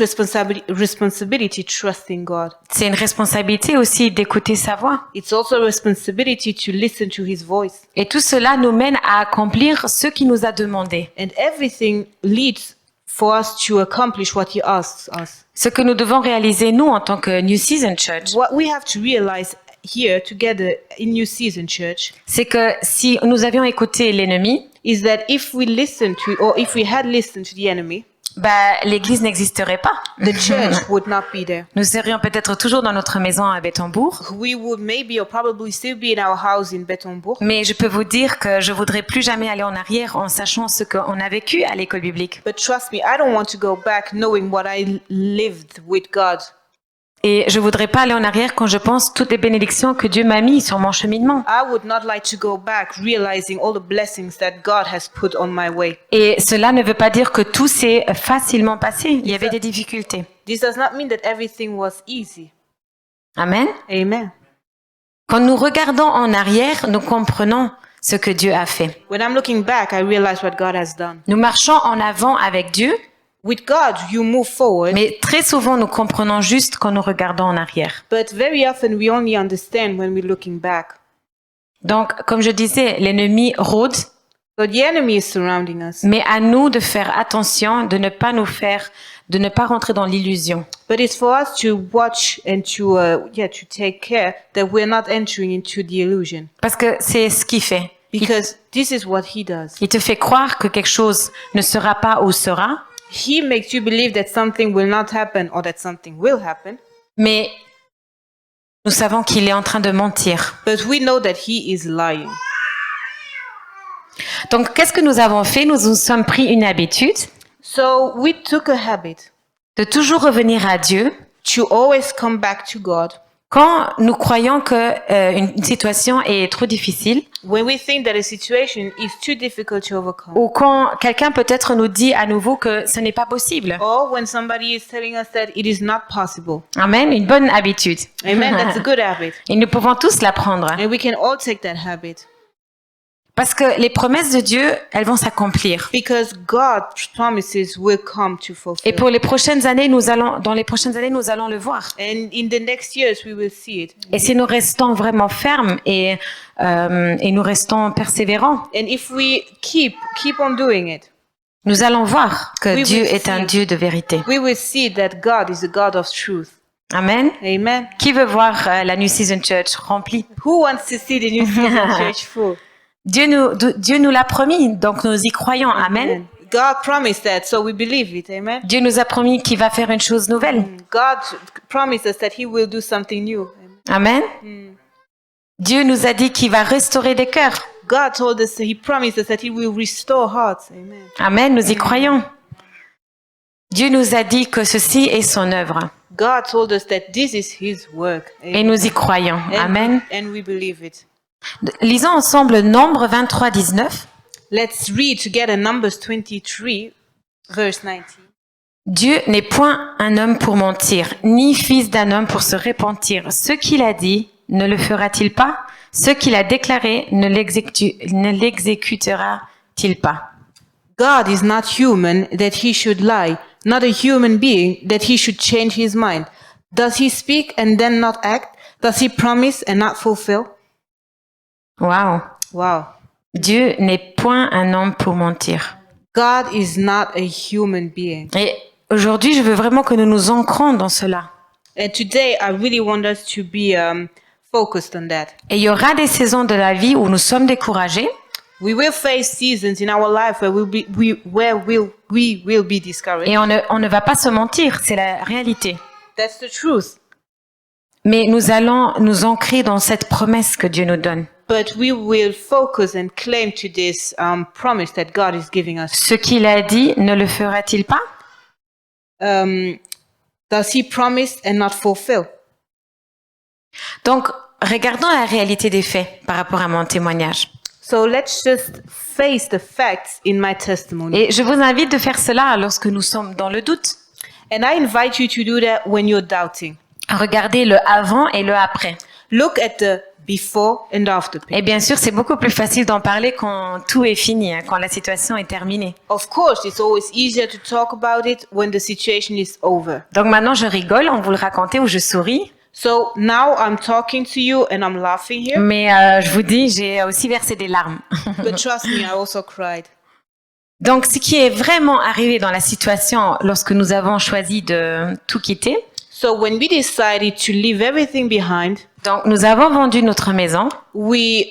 Speaker 2: responsibility trusting God.
Speaker 1: C'est une responsabilité aussi d'écouter sa voix.
Speaker 2: It's also a responsibility to listen to His voice.
Speaker 1: Et tout cela nous mène à accomplir ce qu'il nous a demandé.
Speaker 2: And everything leads for us to accomplish what He asks us.
Speaker 1: Ce que nous devons réaliser, nous, en tant que New Season Church,
Speaker 2: What we have to realize here together in New Season Church
Speaker 1: c'est que si nous avions écouté l'ennemi,
Speaker 2: is that if we had listened to the enemy,
Speaker 1: l'Église n'existerait pas.
Speaker 2: the church would not be there.
Speaker 1: Nous serions peut-être toujours dans notre maison à Bettembourg,
Speaker 2: We would maybe or probably still be in our house in Bettembourg.
Speaker 1: mais je peux vous dire que je voudrais plus jamais aller en arrière en sachant ce qu'on a vécu à l'école biblique.
Speaker 2: But trust me, I don't want to go back knowing what I lived with God.
Speaker 1: Et je voudrais pas aller en arrière quand je pense toutes les bénédictions que Dieu m'a mis sur mon cheminement.
Speaker 2: I would not like to go back realizing all the blessings that God has put on my way.
Speaker 1: Et cela ne veut pas dire que tout s'est facilement passé. Il y avait des difficultés.
Speaker 2: This does not mean that everything was easy.
Speaker 1: Amen.
Speaker 2: Amen.
Speaker 1: Quand nous regardons en arrière, nous comprenons ce que Dieu a fait.
Speaker 2: When I'm looking back, I realize what God has done.
Speaker 1: Nous marchons en avant avec Dieu,
Speaker 2: With God, you move forward,
Speaker 1: mais très souvent nous comprenons juste quand nous regardons en arrière.
Speaker 2: but very often we only understand when we're looking back.
Speaker 1: Donc, comme je disais, l'ennemi rôde,
Speaker 2: So the enemy is surrounding us.
Speaker 1: mais à nous de faire attention, de ne pas rentrer dans l'illusion.
Speaker 2: But it's for us to watch and to take care that we're not entering into the illusion.
Speaker 1: Parce que c'est ce qu'il fait.
Speaker 2: Because this is what he does.
Speaker 1: Il te fait croire que quelque chose ne sera pas ou sera,
Speaker 2: He makes you believe that something will not happen or that something will happen.
Speaker 1: Mais nous savons qu'il est en train de mentir.
Speaker 2: But we know that he is lying.
Speaker 1: Donc, qu'est-ce que nous avons fait? Nous nous sommes pris une habitude
Speaker 2: So we took a habit
Speaker 1: de toujours revenir à Dieu
Speaker 2: to always come back to God
Speaker 1: quand nous croyons que une situation est trop difficile
Speaker 2: when we think that a situation is too difficult to overcome.
Speaker 1: ou quand quelqu'un peut-être nous dit à nouveau que ce n'est pas possible.
Speaker 2: Or when somebody is telling us that it is not possible.
Speaker 1: Amen, une bonne habitude.
Speaker 2: Amen. That's a good habit.
Speaker 1: Et nous pouvons tous l'apprendre.
Speaker 2: And we can all take that habit.
Speaker 1: Parce que les promesses de Dieu, elles vont s'accomplir.
Speaker 2: Because God's promises will come to
Speaker 1: Et
Speaker 2: fulfill.
Speaker 1: pour les prochaines années, dans les prochaines années, nous allons le voir.
Speaker 2: And in the next years, we will see it.
Speaker 1: Et si nous restons vraiment fermes et nous restons persévérants,
Speaker 2: And if we keep on doing it,
Speaker 1: nous allons voir que
Speaker 2: We
Speaker 1: Dieu
Speaker 2: will
Speaker 1: est un
Speaker 2: see.
Speaker 1: Dieu de vérité.
Speaker 2: we will see that God is a God of truth.
Speaker 1: Amen.
Speaker 2: Amen.
Speaker 1: Qui veut voir la New Season Church remplie?
Speaker 2: Who wants to see the New Season Church full?
Speaker 1: Dieu nous l'a promis, donc nous y croyons. Amen.
Speaker 2: God promised that, so we believe it. Amen.
Speaker 1: Dieu nous a promis qu'il va faire une chose nouvelle.
Speaker 2: God promised us that He will do something new.
Speaker 1: Amen. Dieu nous a dit qu'il va restaurer des cœurs.
Speaker 2: God told us, He promised us that He will restore hearts. Amen.
Speaker 1: Amen, nous y croyons. Dieu nous a dit que ceci est son œuvre.
Speaker 2: God told us that this is His work.
Speaker 1: Et nous y croyons. Amen.
Speaker 2: And we believe it.
Speaker 1: Lisons ensemble Nombre 23, 19.
Speaker 2: Let's read together Numbers 23, verse 19.
Speaker 1: Dieu n'est point un homme pour mentir, ni fils d'un homme pour se repentir. Ce qu'il a dit, ne le fera-t-il pas? Ce qu'il a déclaré, ne l'exécutera-t-il pas?
Speaker 2: God is not human that He should lie, not a human being that He should change His mind. Does He speak and then not act? Does He promise and not fulfill?
Speaker 1: Wow.
Speaker 2: Wow.
Speaker 1: Dieu n'est point un homme pour mentir.
Speaker 2: God is not a human being.
Speaker 1: Et aujourd'hui, je veux vraiment que nous nous ancrons dans cela.
Speaker 2: And today, I really want us to be focused on that.
Speaker 1: Et il y aura des saisons de la vie où nous sommes découragés.
Speaker 2: We will face seasons in our life where we will be discouraged.
Speaker 1: Et on ne va pas se mentir, c'est la réalité.
Speaker 2: That's the truth.
Speaker 1: Mais nous allons nous ancrer dans cette promesse que Dieu nous donne.
Speaker 2: But we will focus and claim to this promise that God is giving us.
Speaker 1: Ce qu'il a dit, ne le fera-t-il pas?
Speaker 2: Does He promise and not fulfill?
Speaker 1: Donc, regardons la réalité des faits par rapport à mon témoignage.
Speaker 2: So let's just face the facts in my testimony.
Speaker 1: Et je vous invite de faire cela lorsque nous sommes dans le doute.
Speaker 2: And I invite you to do that when you're doubting.
Speaker 1: Regardez le avant et le après.
Speaker 2: Look at the before and after picture.
Speaker 1: Et bien sûr, c'est beaucoup plus facile d'en parler quand tout est fini, quand la situation est terminée.
Speaker 2: Of course, it's always easier to talk about it when the situation is over.
Speaker 1: Donc maintenant, je rigole en vous le raconter ou je souris.
Speaker 2: So now I'm talking to you and I'm laughing here.
Speaker 1: Mais je vous dis, j'ai aussi versé des larmes.
Speaker 2: But trust me, I also cried.
Speaker 1: Donc, ce qui est vraiment arrivé dans la situation lorsque nous avons choisi de tout quitter,
Speaker 2: So when we decided to leave everything behind,
Speaker 1: donc nous avons vendu notre maison
Speaker 2: we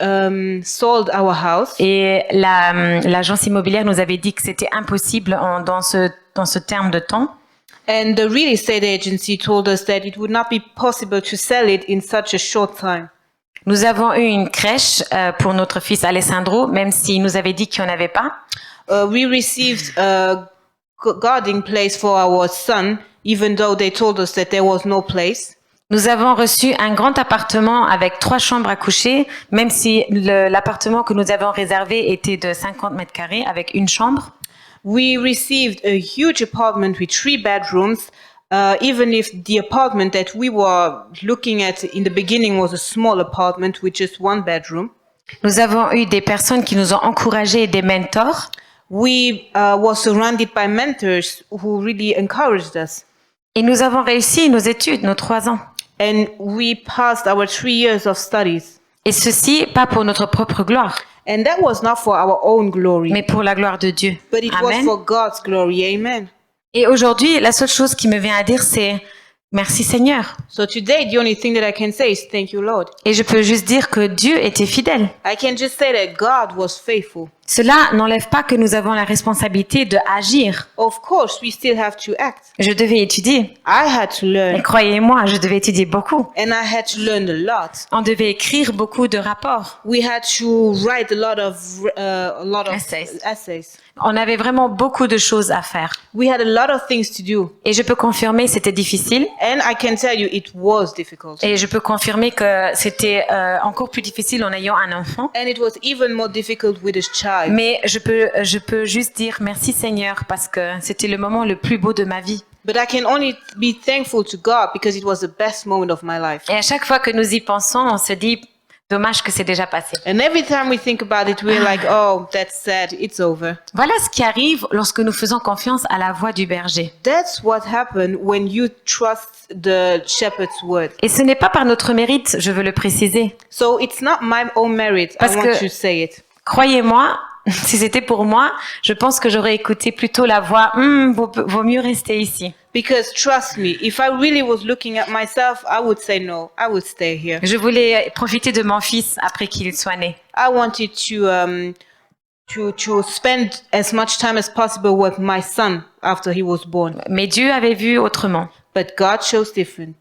Speaker 2: sold our house.
Speaker 1: et l'agence immobilière nous avait dit que c'était impossible dans ce terme de temps.
Speaker 2: And the real estate agency told us that it would not be possible to sell it in such a short time.
Speaker 1: Nous avons eu une crèche pour notre fils Alessandro, même s'il nous avait dit qu'il n'y en avait pas.
Speaker 2: We received a guarding place for our son, even though they told us that there was no place.
Speaker 1: Nous avons reçu un grand appartement avec 3 chambres à coucher, même si l'appartement que nous avons réservé était de 50 mètres carrés avec une chambre.
Speaker 2: We received a huge apartment with 3 bedrooms, even if the apartment that we were looking at in the beginning was a small apartment with just 1 bedroom.
Speaker 1: Nous avons eu des personnes qui nous ont encouragés et des mentors.
Speaker 2: We were surrounded by mentors who really encouraged us.
Speaker 1: Et nous avons réussi nos études, nos 3 ans.
Speaker 2: And we passed our 3 years of studies.
Speaker 1: Et ceci, pas pour notre propre gloire,
Speaker 2: And that was not for our own glory,
Speaker 1: mais pour la gloire de Dieu.
Speaker 2: but it was
Speaker 1: Amen.
Speaker 2: for God's glory. Amen.
Speaker 1: Et aujourd'hui, la seule chose qui me vient à dire, c'est merci Seigneur.
Speaker 2: So today, the only thing that I can say is thank you, Lord.
Speaker 1: Et je peux juste dire que Dieu était fidèle.
Speaker 2: I can just say that God was faithful.
Speaker 1: Cela n'enlève pas que nous avons la responsabilité de agir.
Speaker 2: Of course, we still have to act.
Speaker 1: Je devais étudier.
Speaker 2: I had to
Speaker 1: Et
Speaker 2: learn,
Speaker 1: croyez-moi, je devais étudier beaucoup.
Speaker 2: and I had to learn a lot.
Speaker 1: On devait écrire beaucoup de rapports.
Speaker 2: We had to write a lot of
Speaker 1: Essays. On avait vraiment beaucoup de choses à faire.
Speaker 2: We had a lot of things to do,
Speaker 1: Et je peux confirmer, c'était difficile.
Speaker 2: and I can tell you it was difficult.
Speaker 1: Et je peux confirmer que c'était encore plus difficile en ayant un enfant.
Speaker 2: And it was even more difficult with a child.
Speaker 1: Mais je peux juste dire merci Seigneur parce que c'était le moment le plus beau de ma vie.
Speaker 2: But I can only be thankful to God because it was the best moment of my life.
Speaker 1: Et à chaque fois que nous y pensons, on se dit dommage que c'est déjà passé.
Speaker 2: And every time we think about it, we're like, oh, that's sad, it's over.
Speaker 1: Voilà ce qui arrive lorsque nous faisons confiance à la voix du berger.
Speaker 2: That's what happened when you trust the shepherd's word.
Speaker 1: Et ce n'est pas par notre mérite, je veux le préciser.
Speaker 2: So it's not my own merit.
Speaker 1: Parce
Speaker 2: I want
Speaker 1: que-
Speaker 2: to say it.
Speaker 1: Croyez-moi, si c'était pour moi, je pense que j'aurais écouté plutôt la voix vaut mieux rester ici.
Speaker 2: Because trust me, if I really was looking at myself, I would say no, I would stay here.
Speaker 1: Je voulais profiter de mon fils après qu'il soit né.
Speaker 2: I wanted to spend as much time as possible with my son after he was born.
Speaker 1: Mais Dieu avait vu autrement.
Speaker 2: But God chose different.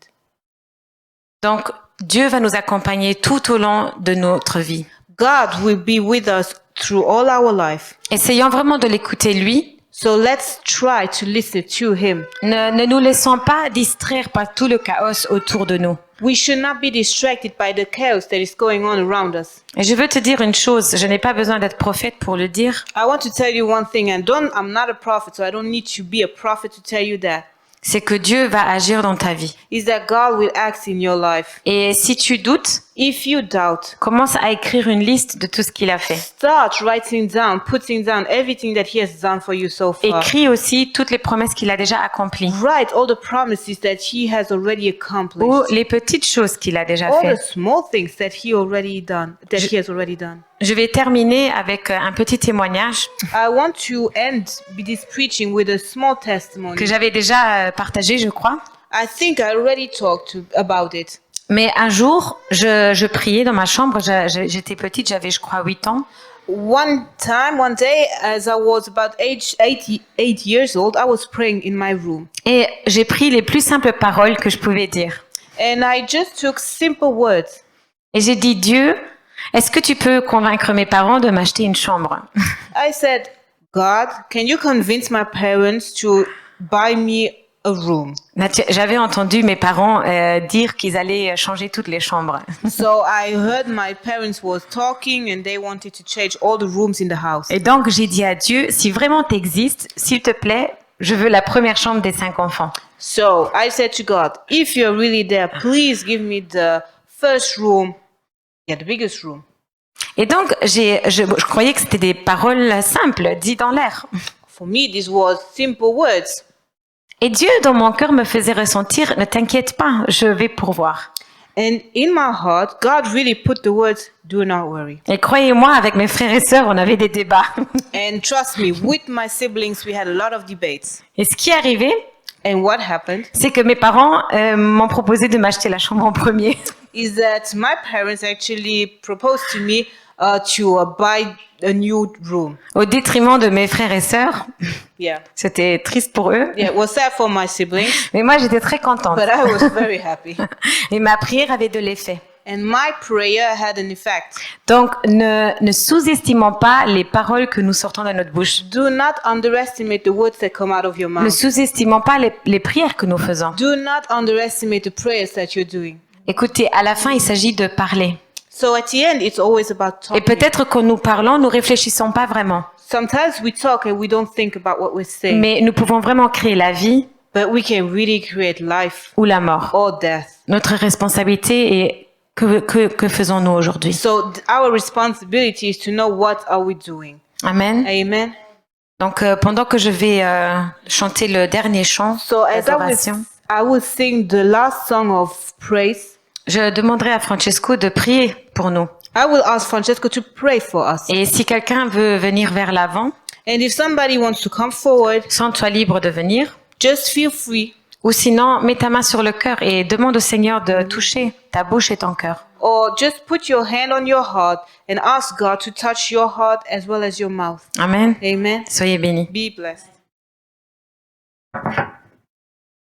Speaker 1: Donc, Dieu va nous accompagner tout au long de notre vie.
Speaker 2: God will be with us through all our life.
Speaker 1: Essayons vraiment de l'écouter lui.
Speaker 2: So let's try to listen to him.
Speaker 1: Ne nous laissons pas distraire par tout le chaos autour de nous.
Speaker 2: We should not be distracted by the chaos that is going on around us.
Speaker 1: Et je veux te dire une chose, je n'ai pas besoin d'être prophète pour le dire.
Speaker 2: I want to tell you one thing, and I'm not a prophet, so I don't need to be a prophet to tell you that.
Speaker 1: C'est que Dieu va agir dans ta vie.
Speaker 2: Is that God will act in your life.
Speaker 1: Et si tu doutes,
Speaker 2: If you doubt,
Speaker 1: commence à écrire une liste de tout ce qu'il a fait.
Speaker 2: start writing down, putting down everything that he has done for you so far.
Speaker 1: Écris aussi toutes les promesses qu'il a déjà accomplies.
Speaker 2: Write all the promises that he has already
Speaker 1: Ou
Speaker 2: accomplished.
Speaker 1: les petites choses qu'il a déjà
Speaker 2: All
Speaker 1: fait.
Speaker 2: the small things that he has already done.
Speaker 1: Je vais terminer avec un petit témoignage
Speaker 2: I want to end this preaching with a small testimony.
Speaker 1: que j'avais déjà partagé, je crois.
Speaker 2: I think I already talked about it.
Speaker 1: Mais un jour, je priais dans ma chambre. J'étais petite, j'avais, je crois, 8 ans.
Speaker 2: One day, as I was about age 8 years old, I was praying in my room.
Speaker 1: Et j'ai pris les plus simples paroles que je pouvais dire.
Speaker 2: And I just took simple words.
Speaker 1: Et j'ai dit, Dieu, est-ce que tu peux convaincre mes parents de m'acheter une chambre?
Speaker 2: I said, God, can you convince my parents to buy me a room?
Speaker 1: J'avais entendu mes parents dire qu'ils allaient changer toutes les chambres.
Speaker 2: So I heard my parents was talking and they wanted to change all the rooms in the house.
Speaker 1: Et donc, j'ai dit à Dieu, si vraiment tu existes, s'il te plaît, je veux la première chambre des 5 enfants.
Speaker 2: So I said to God, if you're really there, please give me the first room, the biggest room.
Speaker 1: Et donc, je croyais que c'était des paroles simples, dites dans l'air.
Speaker 2: For me, this was simple words.
Speaker 1: Et Dieu, dans mon cœur, me faisait ressentir, ne t'inquiète pas, je vais pourvoir.
Speaker 2: And in my heart, God really put the words, do not worry.
Speaker 1: Et croyez-moi, avec mes frères et sœurs, on avait des débats.
Speaker 2: And trust me, with my siblings, we had a lot of debates.
Speaker 1: Et ce qui est arrivé,
Speaker 2: And what happened
Speaker 1: c'est que mes parents m'ont proposé de m'acheter la chambre en premier.
Speaker 2: is that my parents actually proposed to me to buy a new room.
Speaker 1: Au détriment de mes frères et sœurs.
Speaker 2: Yeah.
Speaker 1: C'était triste pour eux.
Speaker 2: Yeah, it was sad for my siblings,
Speaker 1: Mais moi, j'étais très contente.
Speaker 2: but I was very happy.
Speaker 1: Et ma prière avait de l'effet.
Speaker 2: And my prayer had an effect.
Speaker 1: Donc, ne sous-estimons pas les paroles que nous sortons de notre bouche.
Speaker 2: Do not underestimate the words that come out of your
Speaker 1: Ne
Speaker 2: mouth.
Speaker 1: sous-estimons pas les prières que nous faisons.
Speaker 2: Do not underestimate the prayers that you're doing.
Speaker 1: Écoutez, à la fin, il s'agit de parler.
Speaker 2: So at the end, it's always about
Speaker 1: Et
Speaker 2: talking.
Speaker 1: peut-être qu'en nous parlant, nous réfléchissons pas vraiment.
Speaker 2: Sometimes we talk and we don't think about what we're saying,
Speaker 1: Mais nous pouvons vraiment créer la vie
Speaker 2: but we can really create life
Speaker 1: ou la mort.
Speaker 2: or death.
Speaker 1: Notre responsabilité est que faisons-nous aujourd'hui?
Speaker 2: So our responsibility is to know what are we doing.
Speaker 1: Amen.
Speaker 2: Amen.
Speaker 1: Donc, pendant que je vais chanter le dernier chant
Speaker 2: So as
Speaker 1: d'adoration,
Speaker 2: I will sing the last song of praise,
Speaker 1: je demanderai à Francesco de prier pour nous.
Speaker 2: I will ask Francesco to pray for us.
Speaker 1: Et si quelqu'un veut venir vers l'avant,
Speaker 2: And if somebody wants to come forward,
Speaker 1: sens-toi libre de venir.
Speaker 2: just feel free.
Speaker 1: Ou sinon, mets ta main sur le cœur et demande au Seigneur de toucher ta bouche et ton cœur.
Speaker 2: Or just put your hand on your heart and ask God to touch your heart as well as your mouth.
Speaker 1: Amen.
Speaker 2: Amen.
Speaker 1: Soyez bénis.
Speaker 2: Be blessed.